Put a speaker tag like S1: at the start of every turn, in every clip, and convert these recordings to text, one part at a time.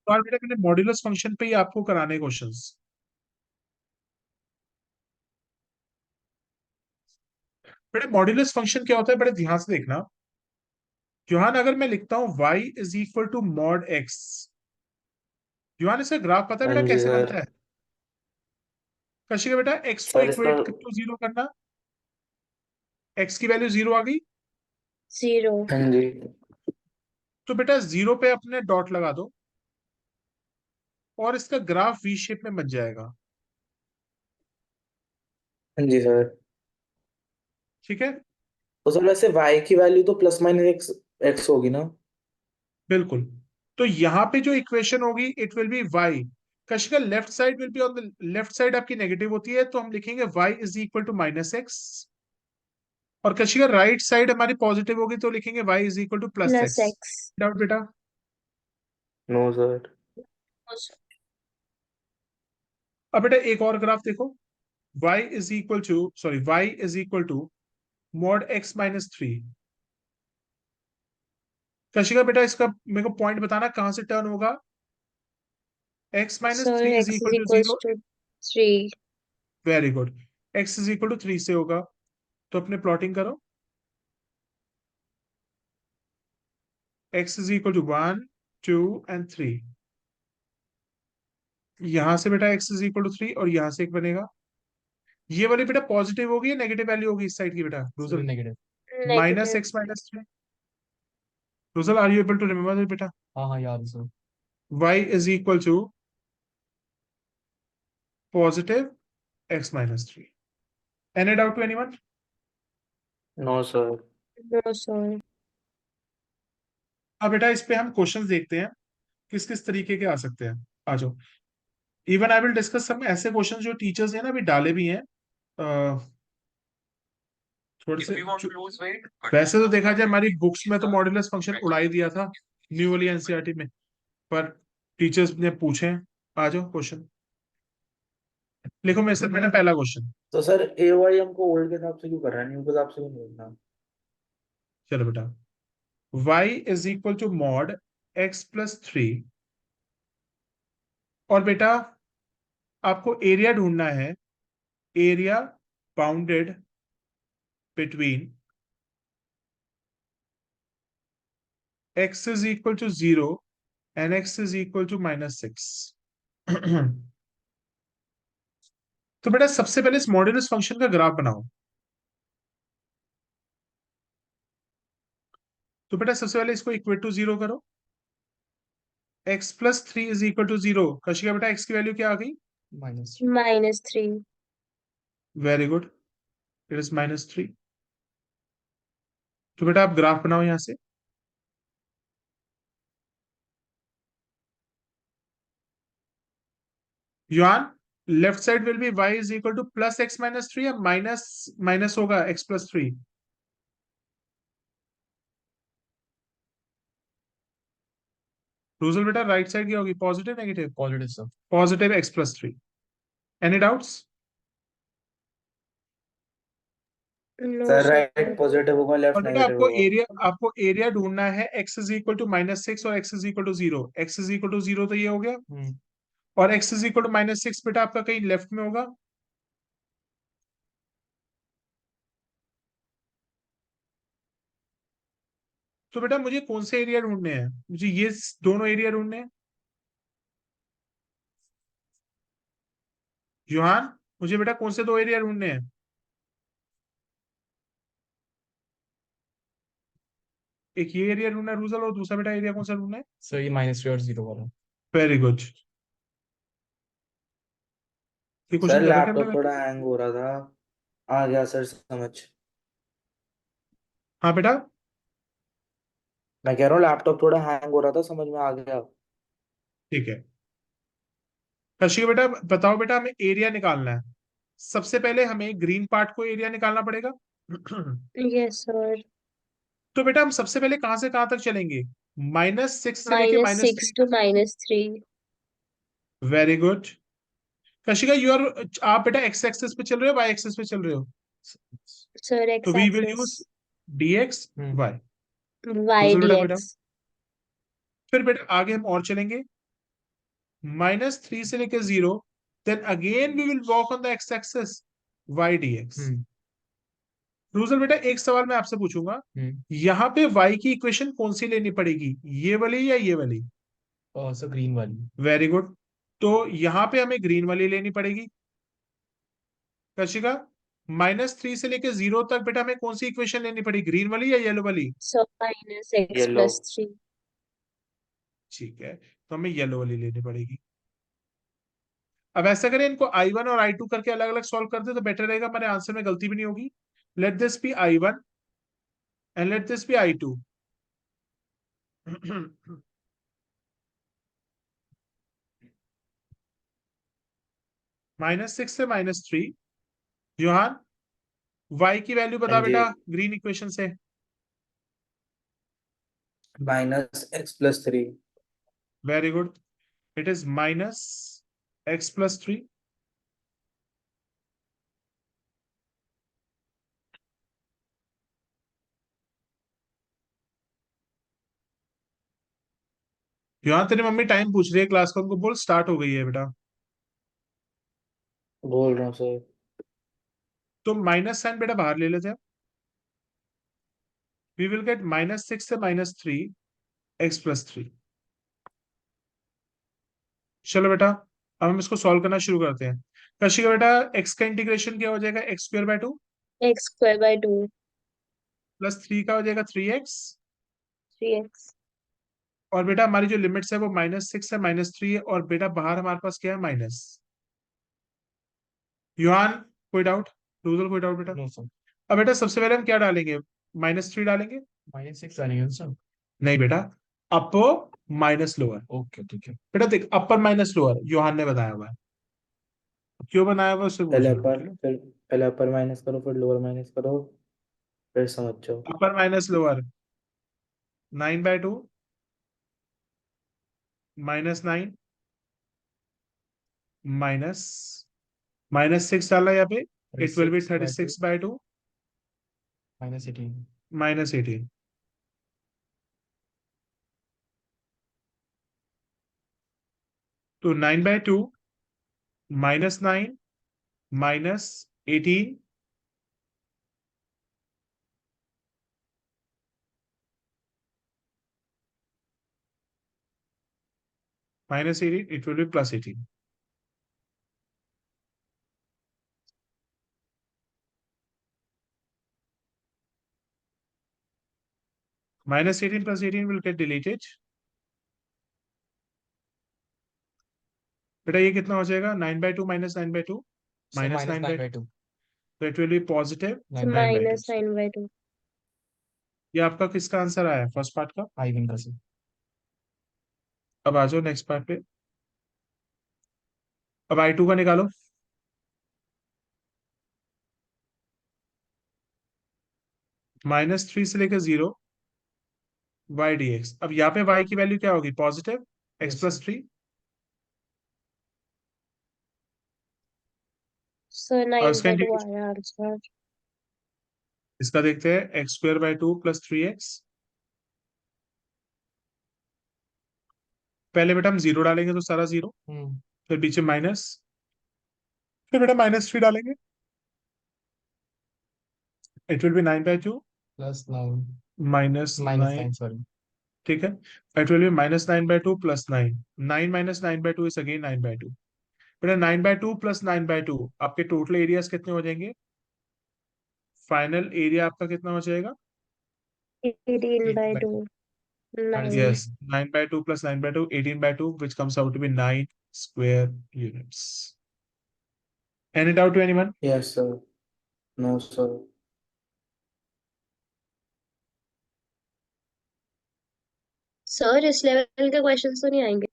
S1: और बेटा मैंने मॉड्यूलस फंक्शन पे ही आपको कराने क्वेश्चंस। बेटा मॉड्यूलस फंक्शन क्या होता है, बड़े ध्यान से देखना। योहान अगर मैं लिखता हूँ y is equal to mod X, योहान इसका ग्राफ पता है
S2: हाँ
S1: बेटा
S2: जी
S1: कैसे
S2: सर।
S1: बनता है? कशिका बेटा x को
S2: सर इसका।
S1: इक्वेट टू जीरो करना, x की वैल्यू जीरो आ गई,
S3: जीरो।
S2: हाँ जी।
S1: तो बेटा जीरो पे अपने डॉट लगा दो और इसका ग्राफ वी शेप में बन जाएगा।
S2: हाँ जी सर।
S1: ठीक है,
S2: तो सर वैसे y की वैल्यू तो प्लस माइनस एक्स एक्स होगी ना?
S1: बिल्कुल। तो यहाँ पे जो इक्वेशन होगी it will be y, Kashika left side will be on the left side आपकी नेगेटिव होती है, तो हम लिखेंगे y is equal to minus x. और कशिका राइट साइड हमारी पॉजिटिव होगी तो लिखेंगे y is equal to plus
S3: plus
S1: x.
S3: X.
S1: Doubt बेटा?
S2: No sir.
S1: अब बेटा एक और ग्राफ देखो, y is equal to sorry y is equal to mod x minus three. Kashika बेटा इसका मेरे को पॉइंट बताना कहां से टर्न होगा। x minus
S3: sir
S1: three is
S3: X
S1: equal
S3: is
S1: to
S3: equals
S1: zero.
S3: Two three.
S1: Very good. x is equal to three से होगा, तो अपने प्लॉटिंग करो। x is equal to one, two and three. यहां से बेटा x is equal to three और यहां से एक बनेगा। ये वाली बेटा पॉजिटिव होगी या नेगेटिव वैल्यू होगी इस साइड की बेटा
S4: sir
S1: Rujal?
S4: Negative.
S1: Minus
S3: negative.
S1: X minus three. Rujal are you able to remember बेटा?
S4: हाँ हाँ याद है sir.
S1: y is equal to positive x minus three. Any doubt to anyone?
S2: No sir.
S3: No sir.
S1: अब बेटा इस पे हम क्वेश्चंस देखते हैं किस किस तरीके के आ सकते हैं। आ जाओ। Even I will discuss some ऐसे क्वेश्चंस जो टीचर्स ने ना अभी डाले भी हैं। अ, थोड़े से वैसे तो देखा जाए हमारी बुक्स में तो मॉड्यूलस फंक्शन उड़ा ही दिया था न्यू वाली एनसीईआरटी में, पर टीचर्स ने पूछे हैं। आ जाओ क्वेश्चन लिखो मेरे से मैंने पहला क्वेश्चन।
S2: तो सर ए वाई हमको ओल्ड के हिसाब से क्यों कर रहा है, न्यू के हिसाब से क्यों नहीं करना?
S1: चलो बेटा, y is equal to mod x plus three. और बेटा आपको एरिया ढूंढना है, area bounded between x is equal to zero and x is equal to minus six. तो बेटा सबसे पहले इस मॉड्यूलस फंक्शन का ग्राफ बनाओ। तो बेटा सबसे पहले इसको इक्वल टू जीरो करो। x प्लस थ्री is equal to zero, Kashika बेटा x की वैल्यू क्या आ गई?
S4: Minus.
S3: Minus three.
S1: Very good, it is minus three. तो बेटा आप ग्राफ बनाओ यहां से। युआन left side will be y is equal to plus X minus three या माइनस माइनस होगा x प्लस थ्री? रूजल बेटा राइट साइड क्या होगी, positive negative?
S4: Positive sir.
S1: Positive x plus three. Any doubts?
S3: No
S2: sir
S3: sir.
S2: Right positive होगा,
S1: और
S2: left
S1: बेटा
S2: negative होगा।
S1: आपको एरिया ढूंढना है x is equal to minus six और x is equal to zero. x is equal to zero तो ये हो गया, और x is equal to minus six बेटा आपका कहीं लेफ्ट में होगा। तो बेटा मुझे कौन से एरिया ढूंढने हैं, मुझे ये दोनों एरिया ढूंढने हैं। युहान मुझे बेटा कौन से दो एरिया ढूंढने हैं? एक ये एरिया ढूंढना है रूजल, और दूसरा बेटा एरिया कौन सा ढूंढना है?
S4: सर ये माइनस थ्री और जीरो वाला।
S1: Very good. ये
S2: सर
S1: क्वेश्चन कर रखा है
S2: लैपटॉप
S1: हमने
S2: थोड़ा
S1: वैसे?
S2: हैंग हो रहा था, आ गया सर समझ।
S1: हाँ बेटा।
S2: मैं कह रहा हूँ लैपटॉप थोड़ा हैंग हो रहा था, समझ में आ गया।
S1: ठीक है, कशिका बेटा बताओ बेटा, हमें एरिया निकालना है। सबसे पहले हमें ग्रीन पार्ट को एरिया निकालना पड़ेगा।
S3: Yes sir.
S1: तो बेटा हम सबसे पहले कहां से कहां तक चलेंगे, माइनस सिक्स से लेके
S3: minus
S1: minus three
S3: six two
S1: तक?
S3: Minus three.
S1: Very good. Kashika you are, आप बेटा एक्स एक्सेस पे चल रहे हो वाई एक्सेस पे चल रहे हो?
S3: सर
S1: तो
S3: X
S1: we will
S3: axis.
S1: Use dx y।
S3: Y
S1: दूसरा
S3: डी
S1: बेटा बेटा
S3: एक्स।
S1: फिर बेटा आगे हम और चलेंगे। -3 से लेके 0, then again we will walk on the x axis y dx. रूजल बेटा एक सवाल मैं आपसे पूछूंगा, यहाँ पे y की इक्वेशन कौन सी लेनी पड़ेगी, ये वाली या ये वाली?
S4: सो ग्रीन वाली।
S1: Very good. तो यहाँ पे हमें ग्रीन वाली लेनी पड़ेगी। कशिका, -3 से लेके 0 तक बेटा हमें कौन सी इक्वेशन लेनी पड़ेगी, ग्रीन वाली या येलो वाली?
S3: So minus x
S2: Yellow.
S3: plus 3.
S1: ठीक है, तो हमें येलो वाली लेनी पड़ेगी। अब ऐसा करें, इनको I1 और I2 करके अलग अलग सॉल्व कर दे तो बेटर रहेगा, हमारे आंसर में गलती भी नहीं होगी। Let this be I1 and let this be I2। -6 से -3। योहान, y की वैल्यू बता
S2: हाँ जी।
S1: बेटा ग्रीन इक्वेशन से।
S2: -x+3।
S1: Very good, it is -x+3। यहाँ तेरी मम्मी टाइम पूछ रही है क्लास का, उनको बोल स्टार्ट हो गई है बेटा।
S2: बोल रहा हूँ सर।
S1: तो माइनस साइन बेटा बाहर ले लेते हैं। वी विल गेट -6 से -3 x+3। चलो बेटा, अब हम इसको सॉल्व करना शुरू करते हैं। कशिका बेटा, x का इंटीग्रेशन क्या हो जाएगा, x² 2
S3: X square by 2.
S1: +3 का हो जाएगा 3x।
S3: 3x.
S1: और बेटा हमारी जो लिमिट्स है वो -6 से -3 है, और बेटा बाहर हमारे पास क्या है, माइनस। युहान, कोई डाउट? रूजल, कोई डाउट बेटा?
S4: No sir.
S1: अब बेटा सबसे पहले हम क्या डालेंगे, -3 डालेंगे।
S4: -6 डालेंगे सर।
S1: नहीं बेटा, अपर माइनस लोअर।
S4: ओके ठीक है।
S1: बेटा देख, अपर माइनस लोअर युहान ने बताया हुआ है, क्यों बनाया हुआ है उससे पूछ
S2: पहले
S1: लो।
S2: अपर फिर पहले अपर माइनस करो, फिर लोअर माइनस करो, फिर समझ जाओ।
S1: अपर माइनस लोअर, 9/2 -9 माइनस -6 डाला यहाँ पे, इट विल बी 36/2
S4: -18।
S1: -18। तो 9/2 -9 -18, -18, it will be +18। -18 + 18 will get deleted। बेटा ये कितना हो जाएगा, 9/2 -9/2
S4: सो
S1: -9/2,
S4: -9/2।
S1: तो it will B positive
S3: So
S1: 9/2।
S3: minus 9 by 2.
S1: ये आपका किसका आंसर आया, फर्स्ट पार्ट का?
S4: I1 का सर।
S1: अब आ जाओ नेक्स्ट पार्ट पे। अब I2 का निकालो। -3 से लेकर 0 y dx। अब यहाँ पे y की वैल्यू क्या होगी, पॉजिटिव x+3।
S3: So
S1: और
S3: 9
S1: इसका
S3: by 2
S1: इंटीग्रेशन,
S3: आया आंसर.
S1: इसका देखते हैं, x² 2 + 3x। पहले बेटा हम 0 डालेंगे तो सारा 0, फिर पीछे माइनस, फिर बेटा -3 डालेंगे, इट विल बी 9/2
S4: +9
S1: -9।
S4: -9 सॉरी।
S1: ठीक है, it will B -9/2 +9। 9 -9/2 is again 9/2। बेटा 9/2 + 9/2 आपके टोटल एरियाज कितने हो जाएंगे, फाइनल एरिया आपका कितना हो जाएगा?
S3: 18 by 2. 9.
S1: Yes, 9/2 + 9/2, 18/2, which comes out to be 9 square units. Any doubt to anyone?
S2: Yes sir. No sir.
S3: Sir इस लेवल के क्वेश्चंस तो नहीं आएंगे.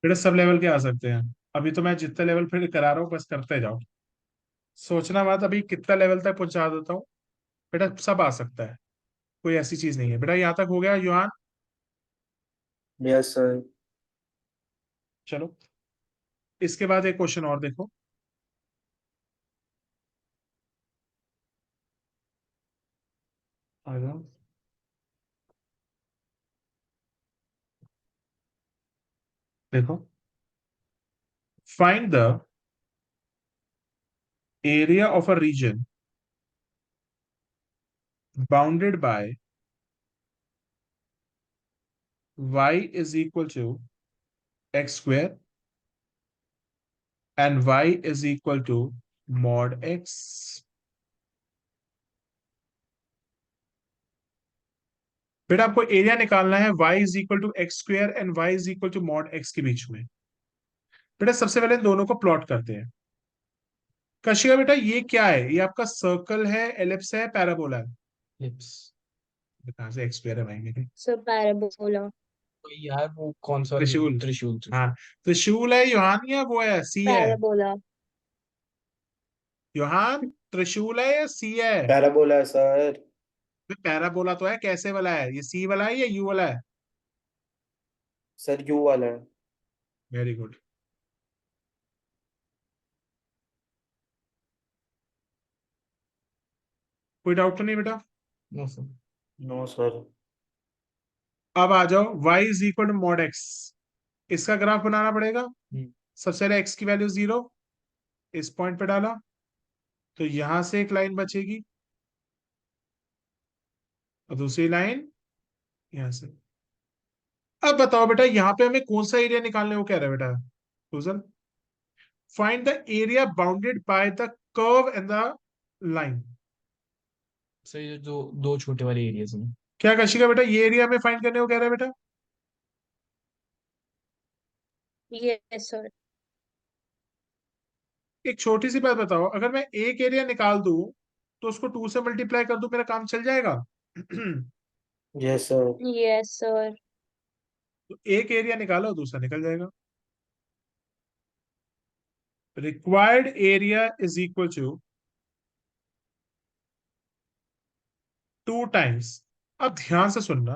S1: बेटा सब लेवल के आ सकते हैं, अभी तो मैं जितने लेवल फिर करा रहा हूँ बस करते जाओ, सोचना मत अभी कितना लेवल तक पहुंचा देता हूँ। बेटा सब आ सकता है, कोई ऐसी चीज नहीं है। बेटा यहाँ तक हो गया युहान?
S2: Yes sir.
S1: चलो, इसके बाद एक क्वेश्चन और देखो। आ जाओ। देखो, find the area of a reason bounded by y is equal to x square and y is equal to mod x. बेटा आपको एरिया निकालना है y is equal to X square and y is equal to mod x के बीच में। बेटा सबसे पहले इन दोनों को प्लॉट करते हैं। कशिका बेटा ये क्या है? ये आपका सर्कल है, एलिप्स है, पैराबोला है?
S4: Lips.
S1: कहां से एक्स स्क्वायर है भाई मेरे?
S3: Sir parabola.
S4: तो यार वो कौन सा वाली
S1: त्रिशूल।
S4: त्रिशूल
S1: हाँ, त्रिशूल है योहान या वो है सी है?
S3: पैराबोला।
S1: योहान, त्रिशूल है या सी है?
S2: पैराबोला है सर।
S1: पैराबोला तो है, कैसे वाला है? ये सी वाला है या यू वाला है?
S2: सर यू वाला है।
S1: Very good. कोई डाउट तो नहीं बेटा?
S4: No sir.
S2: No sir.
S1: अब आ जाओ, y is equal to mod x। इसका ग्राफ बनाना पड़ेगा।
S4: हम्म।
S1: सबसे पहले x की वैल्यू 0 इस पॉइंट पे डाला, तो यहां से एक लाइन बचेगी और दूसरी लाइन यहां से। अब बताओ बेटा, यहां पे हमें कौन सा एरिया निकालने को कह रहा है बेटा? Sujan, find the area bounded by the curve and the line.
S4: Sir ये जो दो छोटे वाले एरियाज हैं।
S1: क्या कशिका बेटा ये एरिया हमें फाइंड करने को कह रहा है बेटा?
S3: Yes sir.
S1: एक छोटी सी बात बताओ, अगर मैं एक एरिया निकाल दूं तो उसको 2 से मल्टीप्लाई कर दूं, मेरा काम चल जाएगा?
S2: Yes sir.
S3: Yes sir.
S1: तो एक एरिया निकालो, दूसरा निकल जाएगा। Required area is equal to 2 times. अब ध्यान से सुनना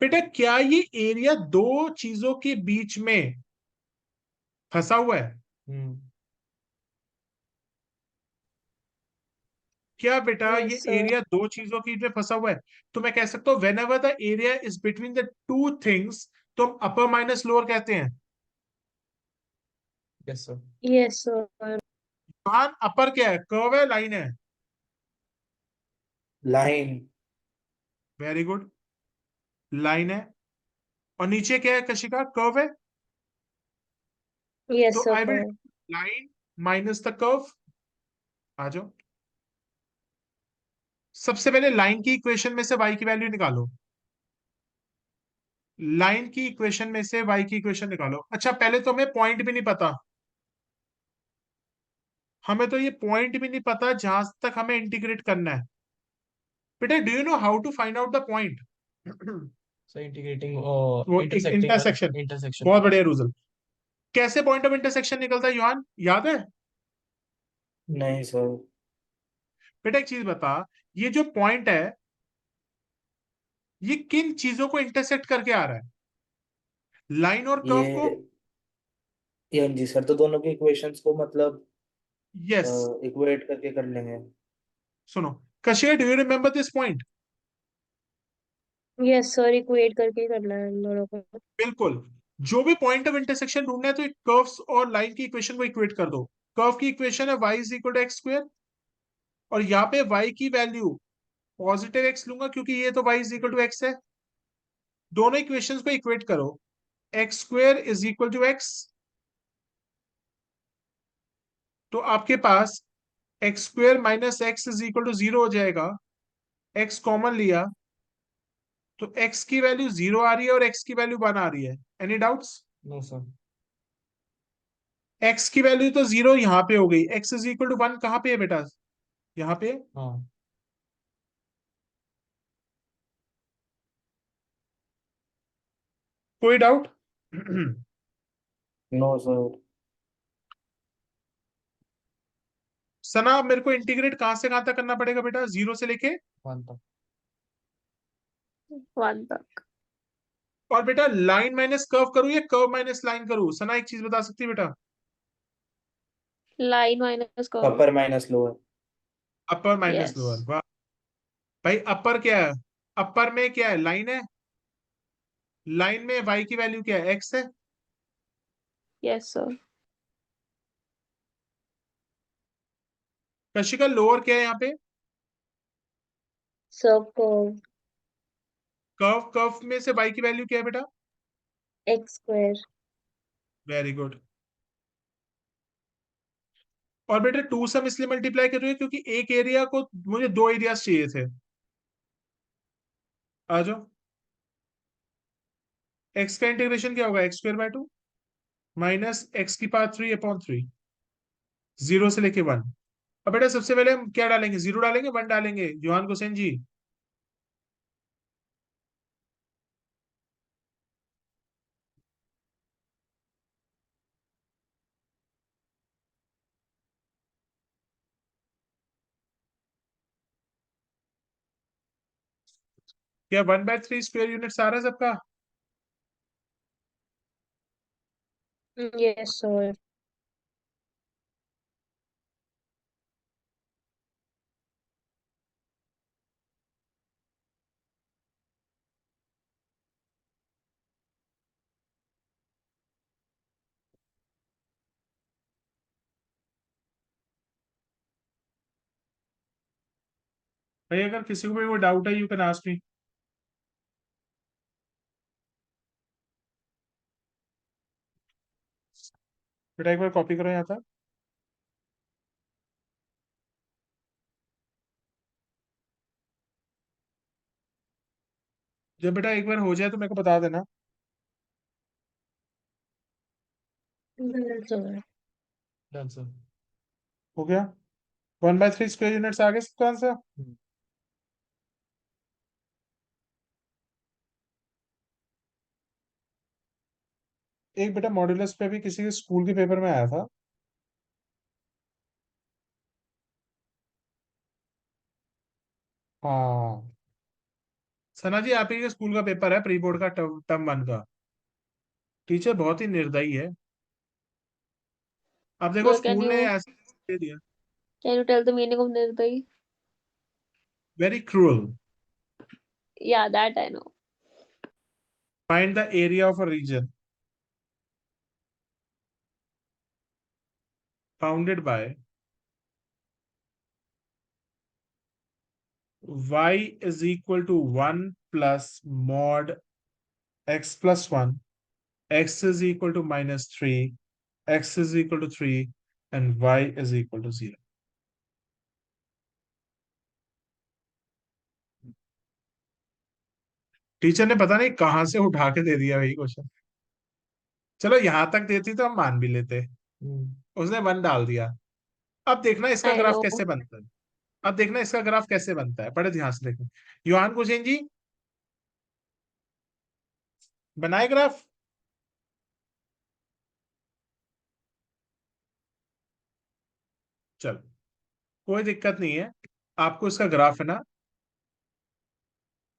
S1: बेटा, क्या ये एरिया दो चीजों के बीच में फंसा हुआ है?
S4: हम्म।
S1: क्या बेटा ये
S3: यस सर।
S1: एरिया दो चीजों के बीच में फंसा हुआ है? तो मैं कह सकता हूं when ever the area is between the two things, तो हम अपर माइनस लोअर कहते हैं।
S4: Yes sir.
S3: Yes sir.
S1: मान अपर क्या है? कर्व है, लाइन है?
S2: लाइन।
S1: वेरी गुड, लाइन है। और नीचे क्या है कशिका? कर्व है।
S3: यस
S1: तो I will
S3: sir.
S1: Line minus the curve. आ जाओ, सबसे पहले लाइन की इक्वेशन में से y की वैल्यू निकालो। लाइन की इक्वेशन में से y की इक्वेशन निकालो। अच्छा, पहले तो हमें पॉइंट भी नहीं पता। हमें तो ये पॉइंट भी नहीं पता जहां तक हमें इंटीग्रेट करना है। बेटा do you know how to find out the point?
S4: So integrating
S1: वो एक
S4: intersecting
S1: इंटरसेक्शन।
S4: intersection.
S1: बहुत बढ़िया रूजल। कैसे पॉइंट ऑफ इंटरसेक्शन निकलता है योहान, याद है?
S2: नहीं सर।
S1: बेटा एक चीज बता, ये जो पॉइंट है ये किन चीजों को इंटरसेक्ट करके आ रहा है? लाइन और कर्व को?
S2: ये हाँ जी सर, तो दोनों की इक्वेशंस को मतलब
S1: यस।
S2: इक्वेट करके कर लेंगे।
S1: सुनो Kashika, do you remember this point?
S3: Yes sir, equate करके करना है इन दोनों को।
S1: बिल्कुल। जो भी पॉइंट ऑफ इंटरसेक्शन ढूंढना है तो कर्व्स और लाइन की इक्वेशन को इक्वेट कर दो। कर्व की इक्वेशन है y is equal to X square, और यहाँ पे y की वैल्यू पॉजिटिव x लूंगा क्योंकि ये तो y is equal to x है। दोनों इक्वेशंस को इक्वेट करो। X square is equal to x, तो आपके पास x square minus x is equal to 0 हो जाएगा। x कॉमन लिया तो x की वैल्यू 0 आ रही है और x की वैल्यू 1 आ रही है। Any doubts?
S4: No sir.
S1: x की वैल्यू तो 0 यहाँ पे हो गई, x इज इक्वल टू 1 कहाँ पे है बेटा? यहाँ पे।
S4: हाँ.
S1: कोई डाउट?
S2: No sir.
S1: सना, अब मेरे को इंटीग्रेट कहां से कहां तक करना पड़ेगा बेटा? 0 से लेके?
S4: One तक.
S3: वन तक।
S1: और बेटा लाइन माइनस कर्व करूं या कर्व माइनस लाइन करूं? सना एक चीज बता सकती है बेटा?
S3: Line minus curve.
S2: अपर माइनस लोअर।
S1: अपर माइनस
S3: यस।
S1: लोअर, वाह। भाई अपर क्या है? अपर में क्या है? लाइन है। लाइन में y की वैल्यू क्या है? x है।
S5: Yes, sir.
S1: कशिका लोअर क्या है यहाँ पे?
S3: Sub curve
S1: कर्व, कर्व में से y की वैल्यू क्या है बेटा?
S3: x square.
S1: Very good. और बेटा 2 सम इसलिए मल्टीप्लाई कर रही है क्योंकि एक एरिया को मुझे 2 एरियाज चाहिए थे। आ जाओ। x का इंटीग्रेशन क्या होगा? X square by 2 minus x की पावर 3/3, 0 से लेके 1। अब बेटा सबसे पहले हम क्या डालेंगे? 0 डालेंगे, 1 डालेंगे? जोहान हुसैन जी, क्या 1/3 स्क्वायर यूनिट्स आ रहा है सबका?
S3: Yes, sir.
S1: भाई अगर किसी को भी वो डाउट है, यू कैन आस्क मी। बेटा एक बार कॉपी करो यहाँ था। जब बेटा एक बार हो जाए तो मेरे को बता देना।
S3: Done, sir.
S4: Done sir.
S1: हो गया? 1/3 स्क्वायर यूनिट्स आ गए सबका आंसर? एक बेटा मॉड्यूलस पे भी किसी के स्कूल के पेपर में आया था। हाँ सना जी, आप ही के स्कूल का पेपर है, प्री बोर्ड का, टर्म 1 का। टीचर बहुत ही निर्दयी है। अब देखो
S5: Sir,
S1: स्कूल ने ऐसे दे दिया,
S5: can you tell the meaning of Nirdai?
S1: Very cruel.
S5: Yeah, that I know.
S1: Find the area of a reason bounded by y is equal to 1 plus mod x plus 1, x is equal to minus 3, x is equal to 3, and y is equal to 0। Teacher ने पता नहीं कहां से उठा के दे दिया वही question. चलो यहां तक देती तो हम मान भी लेते। उसने 1 डाल दिया। अब देखना इसका
S5: I
S1: ग्राफ
S5: know.
S1: कैसे बनता है। अब देखना इसका ग्राफ कैसे बनता है, बड़े ध्यान से देखना। योहान हुसैन जी, बनाए ग्राफ? चलो कोई दिक्कत नहीं है, आपको इसका ग्राफ है ना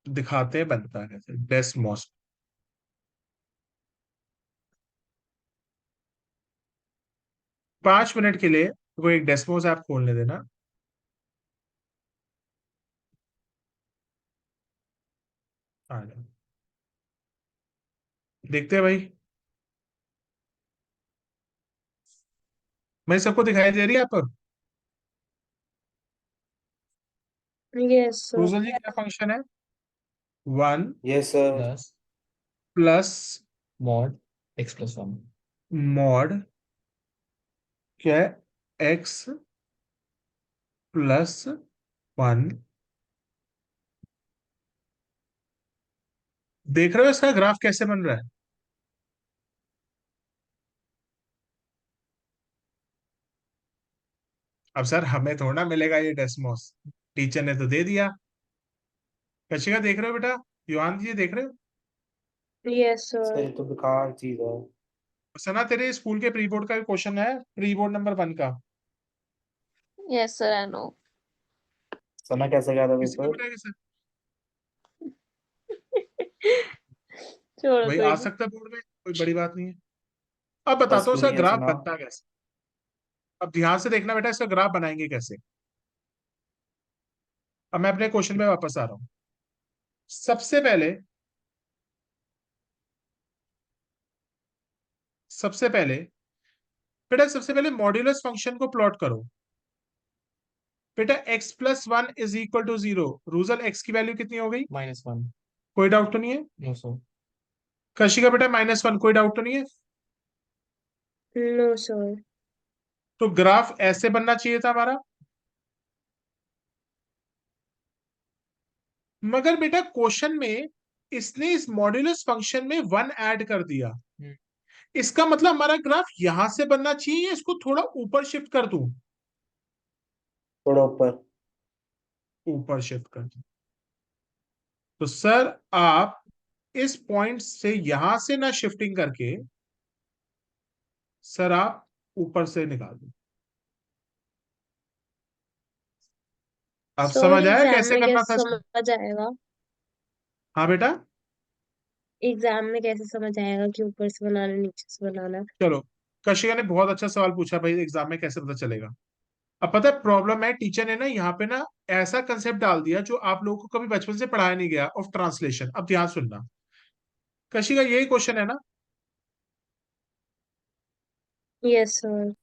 S1: दिखाते हैं बनता है कैसे। डेस्मोस 5 मिनट के लिए को एक डेस्मोस ऐप खोलने देना। आ जाओ, देखते हैं भाई। मैं सबको दिखाई दे रही है आप?
S3: Yes, sir.
S1: क्रूजल जी क्या फंक्शन है? 1
S2: yes sir.
S4: Plus
S1: plus
S4: mod x plus 1।
S1: Mod क्या है? X plus 1। देख रहे हो इसका ग्राफ कैसे बन रहा है? अब सर हमें थोड़ा ना मिलेगा ये डेस्मोस, टीचर ने तो दे दिया। कशिका देख रहे हो बेटा? योहान जी देख रहे हो?
S3: Yes,
S2: sir
S3: sir.
S2: ये तो बेकार चीज है।
S1: सना तेरे स्कूल के प्री बोर्ड का क्वेश्चन है, प्री बोर्ड नंबर 1 का।
S5: Yes, sir, I know.
S2: सना कैसे गया था
S1: किसी को
S2: पेपर?
S1: बताएगा सर?
S5: छोड़ो
S1: भाई
S5: कोई
S1: आ
S5: नहीं।
S1: सकता है बोर्ड में, कोई बड़ी बात नहीं है। अब
S2: बस
S1: बताता हूँ
S2: भी
S1: इसका
S2: नहीं है
S1: ग्राफ
S2: सना।
S1: बनता कैसे। अब ध्यान से देखना बेटा, इसका ग्राफ बनाएंगे कैसे। अब मैं अपने क्वेश्चन पे वापस आ रहा हूँ। सबसे पहले बेटा सबसे पहले मॉड्यूलस फंक्शन को प्लॉट करो। बेटा x प्लस one is equal to 0, Rujal x की वैल्यू कितनी हो गई?
S4: -1।
S1: कोई डाउट तो नहीं है?
S4: No sir.
S1: कशिका बेटा -1, कोई डाउट तो नहीं है?
S3: No sir.
S1: तो ग्राफ ऐसे बनना चाहिए था हमारा। मगर बेटा क्वेश्चन में इसने इस मॉड्यूलस फंक्शन में 1 ऐड कर दिया। इसका मतलब हमारा ग्राफ यहां से बनना चाहिए या इसको थोड़ा ऊपर शिफ्ट कर दूं?
S2: थोड़ा ऊपर।
S1: ऊपर शिफ्ट कर दूं। तो सर आप इस पॉइंट से यहां से ना शिफ्टिंग करके सर आप ऊपर से निकाल दो। अब
S3: सर
S1: समझ आया
S3: एग्जाम
S1: कैसे
S3: में
S1: करना था
S3: कैसे
S1: इसको?
S3: समझ आएगा?
S1: हाँ बेटा,
S3: एग्जाम में कैसे समझ आएगा कि ऊपर से बनाना नीचे से बनाना?
S1: चलो। कशिका ने बहुत अच्छा सवाल पूछा भाई, एग्जाम में कैसे पता चलेगा? अब पता है प्रॉब्लम है, टीचर ने ना यहाँ पे ना ऐसा कंसेप्ट डाल दिया जो आप लोगों को कभी बचपन से पढ़ाया नहीं गया, ऑफ ट्रांसलेशन। अब ध्यान सुनना, कशिका यही क्वेश्चन है ना?
S3: Yes sir.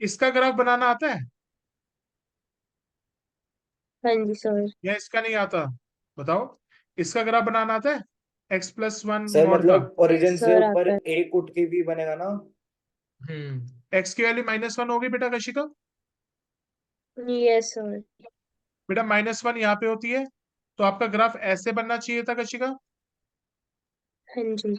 S1: इसका ग्राफ बनाना आता है
S3: हाँ जी सर।
S1: या इसका नहीं आता? बताओ, इसका ग्राफ बनाना आता है x प्लस वन
S2: सर
S1: मॉड का?
S2: मतलब ओरिजिन से
S3: सर
S2: ऊपर
S3: आता है।
S2: एक उठ के भी बनेगा ना?
S1: x की वैल्यू -1 होगी बेटा कशिका।
S3: Yes sir.
S1: बेटा -1 यहाँ पे होती है, तो आपका ग्राफ ऐसे बनना चाहिए था कशिका।
S3: हाँ जी।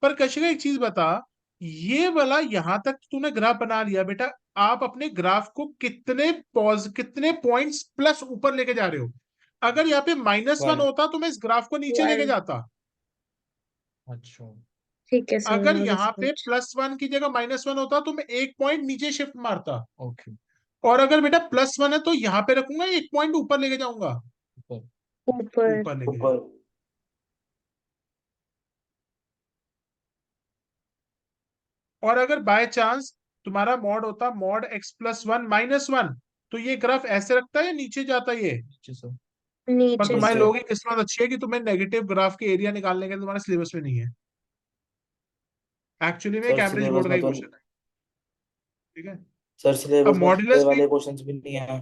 S1: पर कशिका एक चीज बता, ये वाला यहां तक तूने ग्राफ बना लिया बेटा, आप अपने ग्राफ को कितने पॉइंट्स प्लस ऊपर लेके जा रहे हो? अगर यहाँ पे -1
S2: वन।
S1: होता तो मैं इस ग्राफ को नीचे लेके
S3: वन।
S1: जाता।
S4: अच्छा।
S3: ठीक है सर,
S1: अगर
S3: आगे
S1: यहाँ पे
S3: समझ।
S1: +1 की जगह -1 होता तो मैं एक पॉइंट नीचे शिफ्ट मारता।
S4: ओके।
S1: और अगर बेटा +1 है तो यहाँ पे रखूंगा, एक पॉइंट ऊपर लेके जाऊंगा।
S4: ऊपर।
S3: ऊपर।
S1: ऊपर लेके
S2: ऊपर।
S1: जाऊंगा। और अगर बाय चांस तुम्हारा मॉड होता मॉड x+1 -1, तो ये ग्राफ ऐसे रखता है या नीचे जाता ये?
S4: नीचे सर।
S1: पर
S3: नीचे
S1: तुम्हारे
S2: नीचे।
S3: सर।
S1: लोगों की किस्मत अच्छी है कि तुम्हें नेगेटिव ग्राफ के एरिया निकालने के तुम्हारे सिलेबस में नहीं है। एक्चुअली में
S2: सर
S1: कैम्ब्रिज
S2: सिलेबस
S1: बोर्ड का
S2: में
S1: ही
S2: तो
S1: क्वेश्चन है। ठीक है।
S2: सर
S1: अब
S2: सिलेबस में तो ये
S1: मॉड्यूलस भी,
S2: वाले क्वेश्चंस भी नहीं है।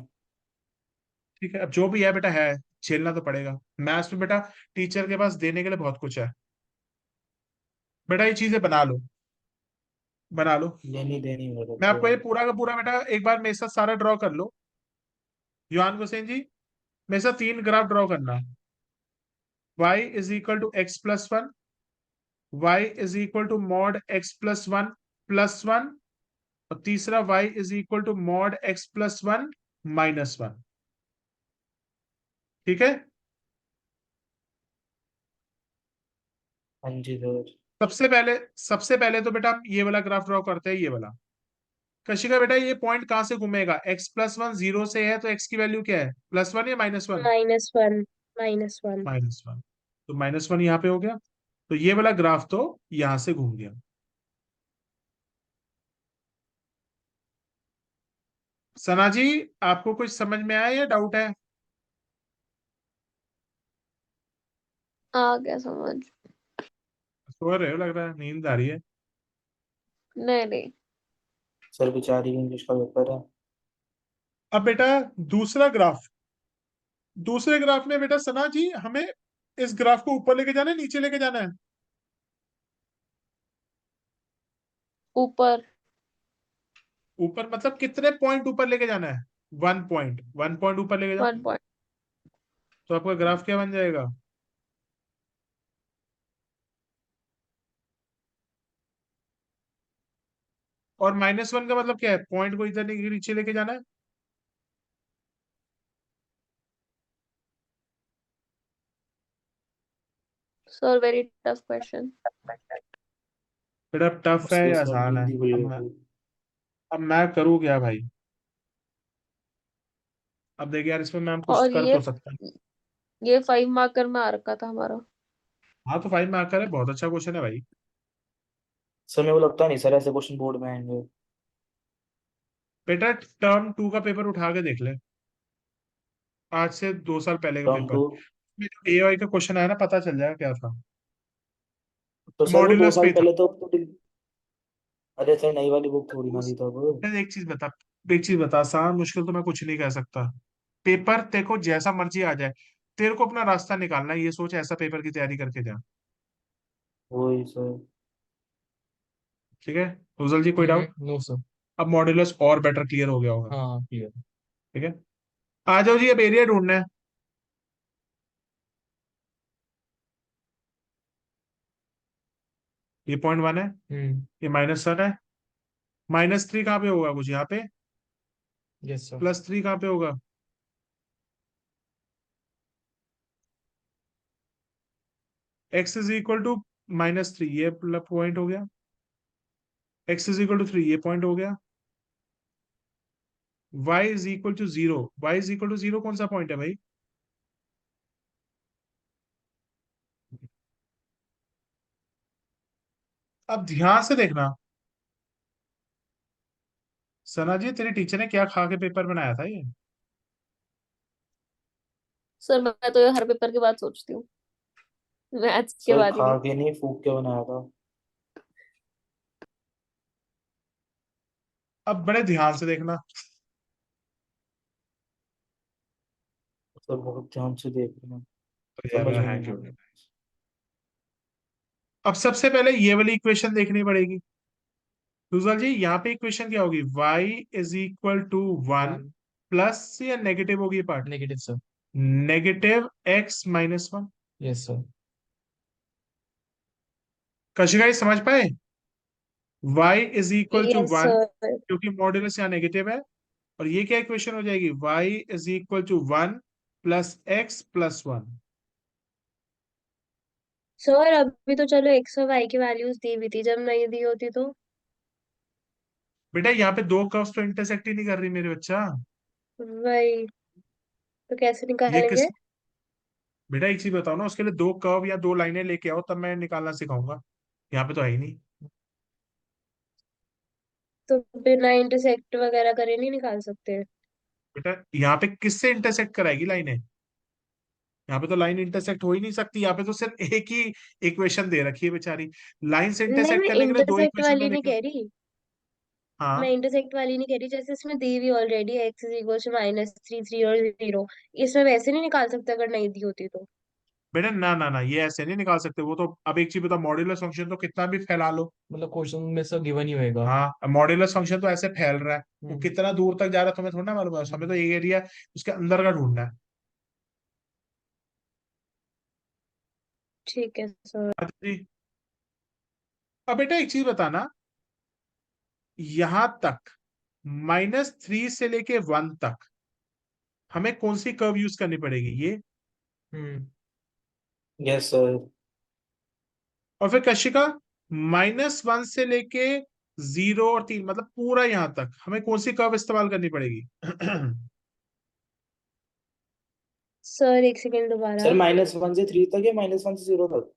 S1: ठीक है, अब जो भी है बेटा है, झेलना तो पड़ेगा। मैथ्स में बेटा टीचर के पास देने के लिए बहुत कुछ है। बेटा ये चीजें बना लो, बना लो।
S2: लेनी देनी मेरे
S1: मैं
S2: को।
S1: आपको ये पूरा का पूरा बेटा एक बार मेरे साथ सारा ड्रॉ कर लो। युवान हुसैन जी, मेरे साथ 3 ग्राफ ड्रॉ करना। y is equal to x+1, y is equal to mod x+1 +1, और तीसरा y is equal to mod x+1 -1। ठीक है।
S2: हाँ जी सर।
S1: सबसे पहले तो बेटा हम ये वाला ग्राफ ड्रॉ करते हैं, ये वाला। कशिका बेटा ये पॉइंट कहां से घूमेगा? x+1 0 से है तो x की वैल्यू क्या है, +1 या -1?
S3: -1। -1।
S1: -1। तो -1 यहाँ पे हो गया, तो ये वाला ग्राफ तो यहां से घूम गया। सना जी, आपको कुछ समझ में आया या डाउट है?
S5: आ गया समझ।
S1: सो रहे हो, लग रहा है नींद आ रही है।
S5: नहीं नहीं।
S2: सर बेचारी इंग्लिश का पेपर है।
S1: अब बेटा दूसरा ग्राफ, दूसरे ग्राफ में बेटा सना जी हमें इस ग्राफ को ऊपर लेके जाना है नीचे लेके जाना है?
S5: ऊपर।
S1: ऊपर मतलब कितने पॉइंट ऊपर लेके जाना है? 1 पॉइंट ऊपर लेके जाओ।
S5: 1 पॉइंट।
S1: तो आपका ग्राफ क्या बन जाएगा? और -1 का मतलब क्या है? पॉइंट को इधर नीचे लेके जाना है।
S5: Sir very tough question.
S1: बेटा टफ है
S2: उसके
S1: या
S2: सर
S1: आसान है?
S2: नींद ही
S1: अब
S2: खुली
S1: मैं
S2: होगी।
S1: अब मैं करूँ क्या भाई? अब देखिए यार, इसमें मैं कुछ
S5: और
S1: कर तो सकता हूँ।
S5: ये 5 मार्कर में आ रखा था हमारा।
S1: हाँ तो 5 में आकर है, बहुत अच्छा क्वेश्चन है भाई।
S2: सर मेरे को लगता नहीं सर ऐसे क्वेश्चन बोर्ड में आएंगे।
S1: बेटा टर्म 2 का पेपर उठा के देख ले, आज से 2 साल पहले का
S2: टर्म
S1: पेपर।
S2: टू।
S1: में जो एआई का क्वेश्चन आया ना, पता चल जाएगा क्या था।
S2: तो सर वो दो
S1: मॉड्यूलस पे
S2: साल
S1: ही था।
S2: पहले तो अरे सर नई वाली बुक थोड़ी ना ली था वो।
S1: फिर एक चीज बता, आसान मुश्किल तो मैं कुछ नहीं कह सकता। पेपर तेरे को जैसा मर्जी आ जाए, तेरे को अपना रास्ता निकालना है, ये सोच ऐसा पेपर की तैयारी करके जा।
S2: वही सर।
S1: ठीक है। फुजल जी कोई डाउट?
S4: No sir.
S1: अब मॉड्यूलस और बेटर क्लियर हो गया होगा।
S4: हाँ क्लियर।
S1: ठीक है, आ जाओ जी, अब एरिया ढूंढना है। ये .1 है, ये -7 है। -3 कहाँ पे होगा? कुछ यहाँ पे।
S4: Yes sir.
S1: +3 कहाँ पे होगा? x = -3, ये पॉइंट हो गया। x = 3, ये पॉइंट हो गया। y = 0, y = 0 कौन सा पॉइंट है भाई? अब ध्यान से देखना, सना जी तेरी टीचर ने क्या खा के पेपर बनाया था ये?
S5: सर मैं तो ये हर पेपर के बाद सोचती हूँ, मैथ्स के
S2: सर
S5: बाद ही
S2: खा
S5: नहीं।
S2: के नहीं, फूक के बनाया था।
S1: अब बड़े ध्यान से देखना।
S2: सर बहुत ध्यान से देख रहे हैं।
S1: तो यार
S2: समझ
S1: मेरा
S2: में
S1: है
S2: नहीं आ
S1: क्यों?
S2: रहा।
S1: अब सबसे पहले ये वाली इक्वेशन देखनी पड़ेगी। सुजल जी यहाँ पे इक्वेशन क्या होगी? y = 1
S4: one.
S1: प्लस या नेगेटिव होगी part?
S4: Negative sir.
S1: -x - 1।
S4: Yes sir.
S1: Kashika ये समझ पाए? y =
S3: yes
S1: 1,
S3: sir.
S1: क्योंकि मॉड्यूलस यहाँ नेगेटिव है। और ये क्या इक्वेशन हो जाएगी? y = 1 plus x + 1।
S3: सर अभी तो चलो एक्स और वाई की वैल्यूज दी हुई थी, जब नहीं दी होती तो।
S1: बेटा यहाँ पे दो कर्व्स तो इंटरसेक्ट ही नहीं कर रही मेरे बच्चा।
S3: वही, तो कैसे
S1: ये किस
S3: निकालेंगे?
S1: बेटा एक चीज बताओ ना, उसके लिए दो कर्व या दो लाइनें लेके आओ, तब मैं निकालना सिखाऊंगा। यहाँ पे तो है ही नहीं।
S3: तो बिना इंटरसेक्ट वगैरह करे नहीं निकाल सकते?
S1: बेटा यहाँ पे किससे इंटरसेक्ट कराएगी लाइनें? यहाँ पे तो लाइन इंटरसेक्ट हो ही नहीं सकती, यहाँ पे तो सिर्फ एक ही इक्वेशन दे रखी है बेचारी। लाइन से
S3: नहीं,
S1: इंटरसेक्ट
S3: मैं
S1: करने के लिए दो
S3: इंटरसेक्ट
S1: इक्वेशन तो
S3: वाली नहीं
S1: लेके।
S3: कह रही। मैं
S1: हाँ
S3: इंटरसेक्ट वाली नहीं कह रही, जैसे इसमें दी हुई ऑलरेडी x = -3 3 और 0। इसमें वैसे नहीं निकाल सकते अगर नहीं दी होती तो?
S1: बेटा, ना ना ना, ये ऐसे नहीं निकाल सकते। वो तो अब एक चीज बता, मॉड्यूलस फंक्शन तो कितना भी फैला लो।
S4: मतलब क्वेश्चन में सर गिवन ही होएगा।
S1: हाँ, मॉड्यूलस फंक्शन तो ऐसे फैल रहा है, वो
S4: हम्म।
S1: कितना दूर तक जा रहा है तुम्हें थोड़ा ना मालूम है। हमें तो एक एरिया उसके अंदर का ढूंढना है।
S3: ठीक है सर।
S1: अच्छा जी, अब बेटा एक चीज बताना, यहां तक -3 से लेके 1 तक हमें कौन सी कर्व यूज करनी पड़ेगी? ये।
S4: हम्म।
S2: Yes sir.
S1: और फिर कशिका, -1 से लेके 0 और 3, मतलब पूरा यहां तक हमें कौन सी कर्व इस्तेमाल करनी पड़ेगी?
S3: सर एक सेकेंड दोबारा।
S2: सर -1 से 3 तक या -1 से 0 तक?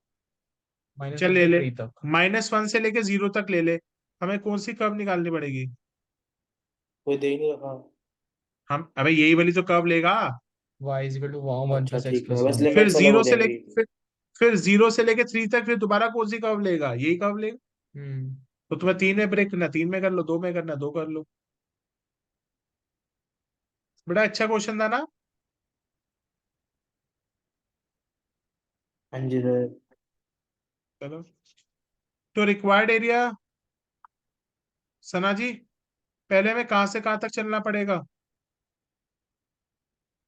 S4: माइनस
S1: चल
S4: वन
S1: ले
S4: से
S1: ले,
S4: 3 तक।
S1: -1 से लेके 0 तक ले ले। हमें कौन सी कर्व निकालनी पड़ेगी?
S2: कोई दे ही नहीं रखा।
S1: हम अबे यही वाली तो कर्व लेगा।
S4: y = 1
S2: अच्छा
S4: + x
S2: ठीक है,
S4: +
S2: बस
S4: 1।
S1: फिर
S2: लिमिट्स अलग
S1: जीरो
S2: हो
S1: से
S2: जाएंगी।
S1: लेके फिर 0 से लेके 3 तक फिर दोबारा कौन सी कर्व लेगा? यही कर्व लेगा।
S4: हम्म।
S1: तो तुम्हें 3 में ब्रेक करना, 3 में कर लो, 2 में करना, 2 कर लो। बड़ा अच्छा क्वेश्चन था ना?
S2: हाँ जी सर।
S1: चलो, तो रिक्वायर्ड एरिया, सना जी, पहले हमें कहां से कहां तक चलना पड़ेगा?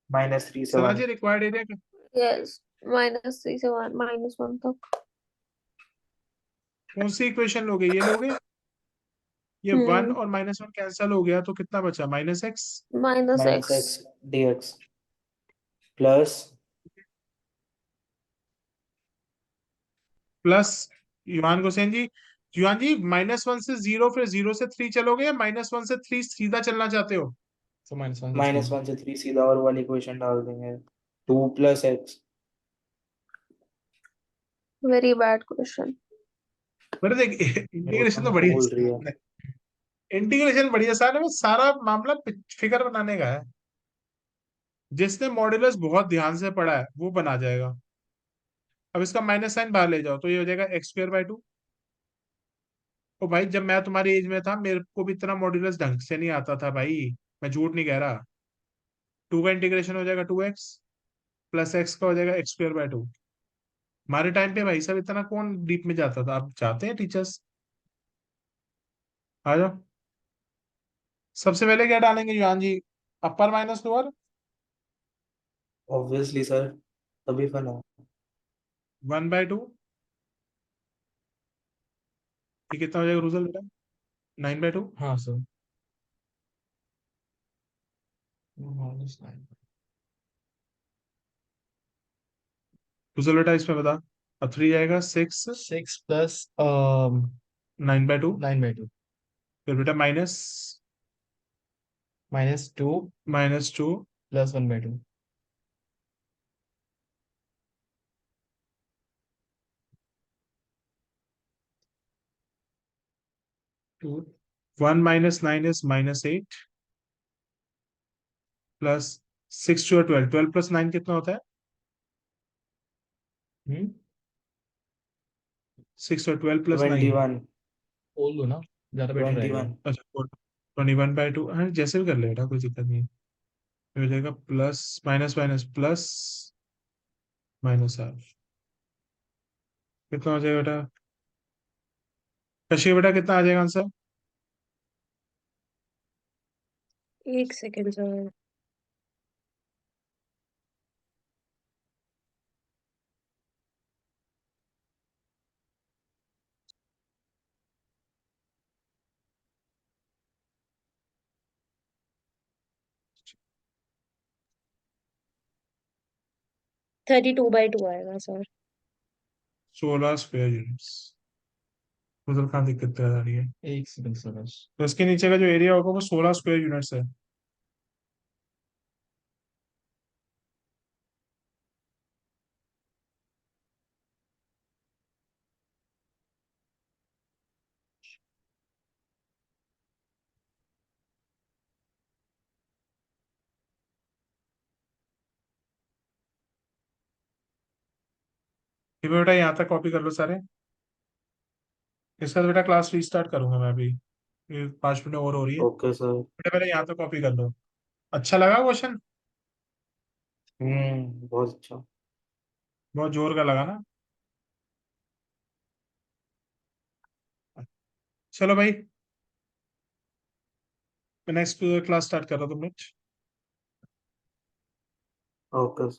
S2: -3 से
S1: सना
S2: 1।
S1: जी रिक्वायर्ड एरिया
S5: यस, -3 से 1 -1 तक।
S1: कौन सी इक्वेशन लोगे? ये लोगे? ये 1
S5: हम्म।
S1: और -1 कैंसिल हो गया, तो कितना बचा? -x
S5: -x।
S2: -x dx plus
S1: plus. युवान गोसेन जी, युवान जी, -1 से 0, फिर 0 से 3 चलोगे, या -1 से 3 सीधा चलना चाहते हो?
S4: सो -1 से 3।
S2: -1 से 3 सीधा और वाली इक्वेशन डाल देंगे। 2 + x।
S5: Very bad question.
S1: मेरे देख,
S2: मेरे को
S1: इंटीग्रेशन तो
S2: हमको
S1: बढ़िया
S2: बोल रही है।
S1: आसान है। इंटीग्रेशन बढ़िया आसान है, बस सारा मामला फिगर बनाने का है। जिसने मॉड्यूलस बहुत ध्यान से पढ़ा है वो बना जाएगा। अब इसका माइनस साइन बाहर ले जाओ, तो ये हो जाएगा x² / 2। ओ भाई, जब मैं तुम्हारी एज में था मेरे को भी इतना मॉड्यूलस ढंग से नहीं आता था भाई। मैं झूठ नहीं कह रहा। 2 का इंटीग्रेशन हो जाएगा 2x, प्लस x का हो जाएगा x² बाय 2। हमारे टाइम पे भाई साहब इतना कौन डीप में जाता था, आप जाते हैं टीचर्स। आ जाओ। सबसे पहले क्या डालेंगे Yuvan ji? Upper minus lower.
S2: Obviously sir, तभी फन है।
S1: 1/2। ये कितना हो जाएगा रूजल बेटा? 9/2।
S4: हाँ सर, -9।
S1: रूजल बेटा इसमें बता। अब 3 जाएगा 6।
S4: 6 प्लस
S1: 9/2।
S4: 9/2
S1: फिर बेटा minus
S4: -2
S1: -2।
S4: Plus 1/2।
S1: 1 minus 9 is -8, plus 6 2 12। 12 plus 9 कितना होता है?
S4: हम्म
S1: 6 और 12 प्लस 9।
S2: 21।
S4: बोल दो ना, ज्यादा बेटर रहेगा।
S2: 21।
S1: अच्छा, 21/2। हाँ, जैसे भी कर ले बेटा, कोई दिक्कत नहीं है। फिर हो जाएगा प्लस माइनस माइनस प्लस -8। कितना हो जाएगा बेटा? कशिए बेटा, कितना आ जाएगा आंसर?
S3: एक सेकेंड सर। (32/2) आएगा सर।
S1: 16 square units. उधर कहाँ दिक्कत आ रही है?
S4: एक सेकंड सर बस।
S1: तो इसके नीचे का जो एरिया होगा वो 16 स्क्वायर यूनिट्स है। ये बेटा यहाँ तक कॉपी कर लो सारे। इसका तो बेटा क्लास रीस्टार्ट करूंगा मैं अभी। ये 5 मिनट और हो रही है।
S2: Okay sir.
S1: बेटा पहले यहाँ तक कॉपी कर लो। अच्छा लगा क्वेश्चन?
S2: बहुत अच्छा।
S1: बहुत जोर का लगा ना? चलो भाई, मैं नेक्स्ट क्लास स्टार्ट कर रहा हूँ, तुम लोग।
S2: ओके।